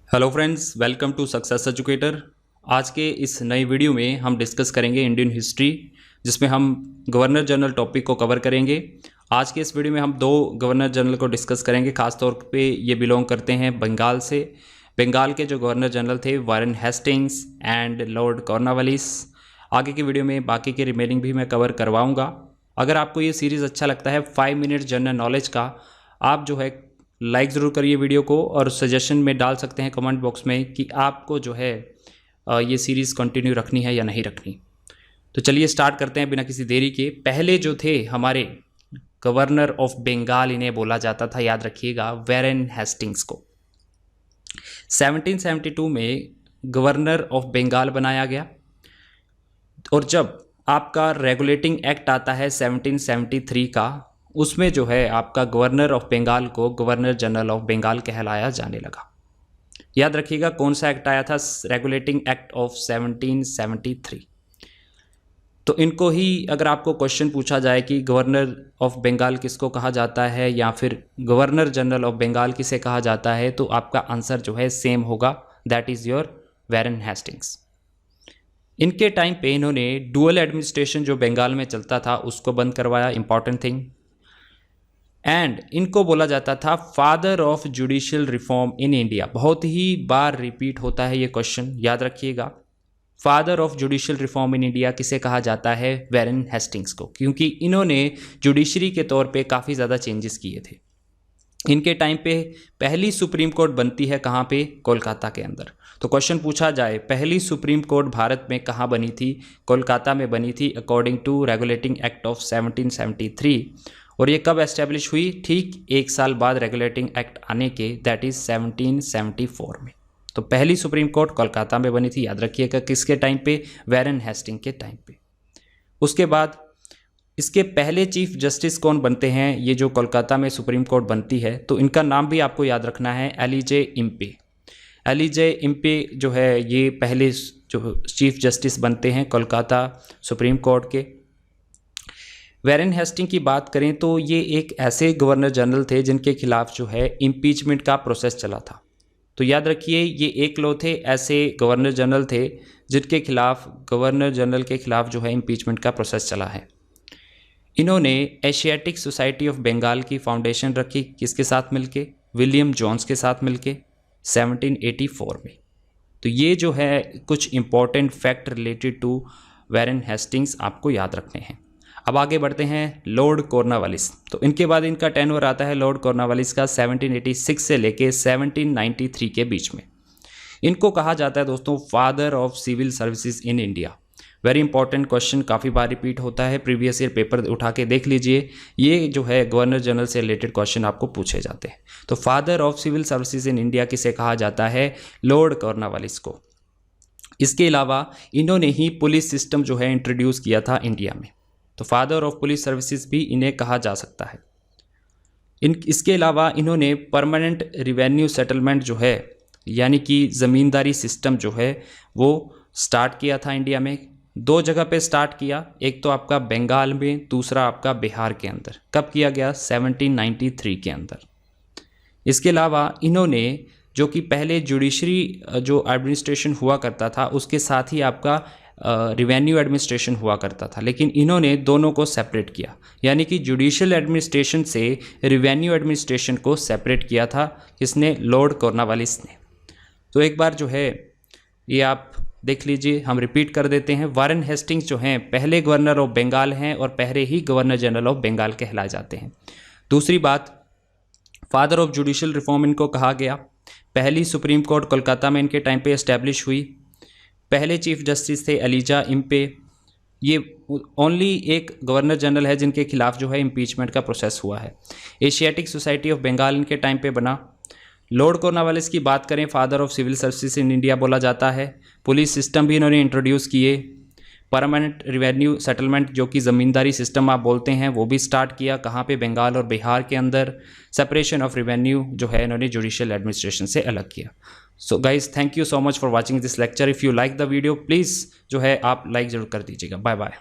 Hello friends, welcome to success educator. आज के इस नई वीडियो में हम डिस्कस करेंगे इंडियन हिस्ट्री, जिसमें हम गवर्नर जनरल टॉपिक को कवर करेंगे। आज के इस वीडियो में हम दो गवर्नर जनरल को डिस्कस करेंगे। खास तौर पे ये बिलोंग करते हैं बंगाल से। बंगाल के जो गवर्नर जनरल थे Warren Hastings and Lord Cornwallis. आगे की वीडियो में बाकी के रिमेनिंग भी मैं कवर करवाऊँगा। अगर आपको ये सीरीज़ अच्छा लगता है 5 मिनट जनरल नॉलेज का, आप जो है लाइक ज़रूर करिए वीडियो को, और सजेशन में डाल सकते हैं कमेंट बॉक्स में कि आपको जो है ये सीरीज़ कंटिन्यू रखनी है या नहीं रखनी। तो चलिए स्टार्ट करते हैं बिना किसी देरी के। पहले जो थे हमारे गवर्नर ऑफ बंगाल, इन्हें बोला जाता था, याद रखिएगा, वारेन हेस्टिंग्स को 1772 में गवर्नर ऑफ बंगाल बनाया गया। और जब आपका रेगुलेटिंग एक्ट आता है 1773 का, उसमें जो है आपका गवर्नर ऑफ बंगाल को गवर्नर जनरल ऑफ बंगाल कहलाया जाने लगा। याद रखिएगा कौन सा एक्ट आया था, रेगुलेटिंग एक्ट ऑफ 1773। तो इनको ही अगर आपको क्वेश्चन पूछा जाए कि गवर्नर ऑफ बंगाल किसको कहा जाता है या फिर गवर्नर जनरल ऑफ बंगाल किसे कहा जाता है, तो आपका आंसर जो है सेम होगा, that is your Warren Hastings. इनके टाइम पे इन्होंने डुअल एडमिनिस्ट्रेशन जो बंगाल में चलता था उसको बंद करवाया, इंपॉर्टेंट थिंग। एंड इनको बोला जाता था father of judicial reform in India. बहुत ही बार रिपीट होता है ये क्वेश्चन, याद रखिएगा। Father of judicial reform in India किसे कहा जाता है? वारेन हेस्टिंग्स को, क्योंकि इन्होंने जुडिशरी के तौर पे काफ़ी ज़्यादा चेंजेस किए थे। इनके टाइम पे पहली सुप्रीम कोर्ट बनती है कहाँ पे? कोलकाता के अंदर। तो क्वेश्चन पूछा जाए पहली सुप्रीम कोर्ट भारत में कहाँ बनी थी? कोलकाता में बनी थी, according to regulating act of 1773। और ये कब एस्टेब्लिश हुई? ठीक 1 साल बाद रेगुलेटिंग एक्ट आने के, दैट इज़ 1774 में। तो पहली सुप्रीम कोर्ट कोलकाता में बनी थी, याद रखिएगा। किसके टाइम पे? वारेन हेस्टिंग के टाइम पे। उसके बाद इसके पहले चीफ जस्टिस कौन बनते हैं? ये जो कोलकाता में सुप्रीम कोर्ट बनती है, तो इनका नाम भी आपको याद रखना है, एलिजे इम्पे। एलिजे इम्पे जो है ये पहले जो चीफ जस्टिस बनते हैं कोलकाता सुप्रीम कोर्ट के। वारेन हेस्टिंग की बात करें तो ये एक ऐसे गवर्नर जनरल थे जिनके खिलाफ जो है इम्पीचमेंट का प्रोसेस चला था। तो याद रखिए ये एक लो थे ऐसे गवर्नर जनरल थे जिनके खिलाफ, गवर्नर जनरल के खिलाफ जो है इम्पीचमेंट का प्रोसेस चला है। इन्होंने एशियाटिक सोसाइटी ऑफ बंगाल की फाउंडेशन रखी, किसके साथ मिलके? विलियम जोन्स के साथ मिलके 1784 में। तो ये जो है कुछ important fact related to Warren Hastings आपको याद रखने हैं। अब आगे बढ़ते हैं लॉर्ड कॉर्नवालिस। तो इनके बाद इनका टेन्योर आता है लॉर्ड कॉर्नवालिस का 1786 से लेके 1793 के बीच में। इनको कहा जाता है दोस्तों father of civil services in India. Very important question, काफ़ी बार रिपीट होता है, प्रीवियस ईयर पेपर उठा के देख लीजिए। ये जो है गवर्नर जनरल से रिलेटेड क्वेश्चन आपको पूछे जाते हैं। तो father of civil services in India किसे कहा जाता है? लॉर्ड कॉर्नवालिस को। इसके अलावा इन्होंने ही पुलिस सिस्टम जो है इंट्रोड्यूस किया था इंडिया में, तो फादर ऑफ पुलिस सर्विसेज भी इन्हें कहा जा सकता है। इसके अलावा इन्होंने परमानेंट रिवेन्यू सेटलमेंट जो है, यानी कि ज़मींदारी सिस्टम जो है वो स्टार्ट किया था इंडिया में। 2 जगह पे स्टार्ट किया, एक तो आपका बंगाल में, दूसरा आपका बिहार के अंदर। कब किया गया? 1793 के अंदर। इसके अलावा इन्होंने जो कि पहले जुडिशरी जो एडमिनिस्ट्रेशन हुआ करता था उसके साथ ही आपका रिवेन्यू एडमिनिस्ट्रेशन हुआ करता था, लेकिन इन्होंने दोनों को सेपरेट किया, यानी कि जुडिशियल एडमिनिस्ट्रेशन से रिवेन्यू एडमिनिस्ट्रेशन को सेपरेट किया था। किसने? लॉर्ड कॉर्नवालिस ने। तो एक बार जो है ये आप देख लीजिए, हम रिपीट कर देते हैं। वारेन हेस्टिंग्स जो हैं पहले गवर्नर ऑफ बंगाल हैं और पहले ही गवर्नर जनरल ऑफ बंगाल कहलाए जाते हैं। दूसरी बात, फादर ऑफ जुडिशियल रिफॉर्म इनको कहा गया। पहली सुप्रीम कोर्ट कोलकाता में इनके टाइम पे एस्टेब्लिश हुई। पहले चीफ जस्टिस थे एलिजा इम्पे। ये ओनली एक गवर्नर जनरल है जिनके खिलाफ जो है इम्पीचमेंट का प्रोसेस हुआ है। एशियाटिक सोसाइटी ऑफ बंगाल इनके टाइम पे बना। लॉर्ड कॉर्नवालिस की बात करें, father of civil services in India बोला जाता है। पुलिस सिस्टम भी इन्होंने इंट्रोड्यूस किए। परमानेंट रिवेन्यू सेटलमेंट जो कि ज़मींदारी सिस्टम आप बोलते हैं वो भी स्टार्ट किया। कहाँ पे? बंगाल और बिहार के अंदर। सेपरेशन ऑफ रिवेन्यू जो है इन्होंने जुडिशियल एडमिनिस्ट्रेशन से अलग किया। So guys, thank you so much for watching this lecture. If you like the video please जो है आप लाइक ज़रूर कर दीजिएगा। Bye bye.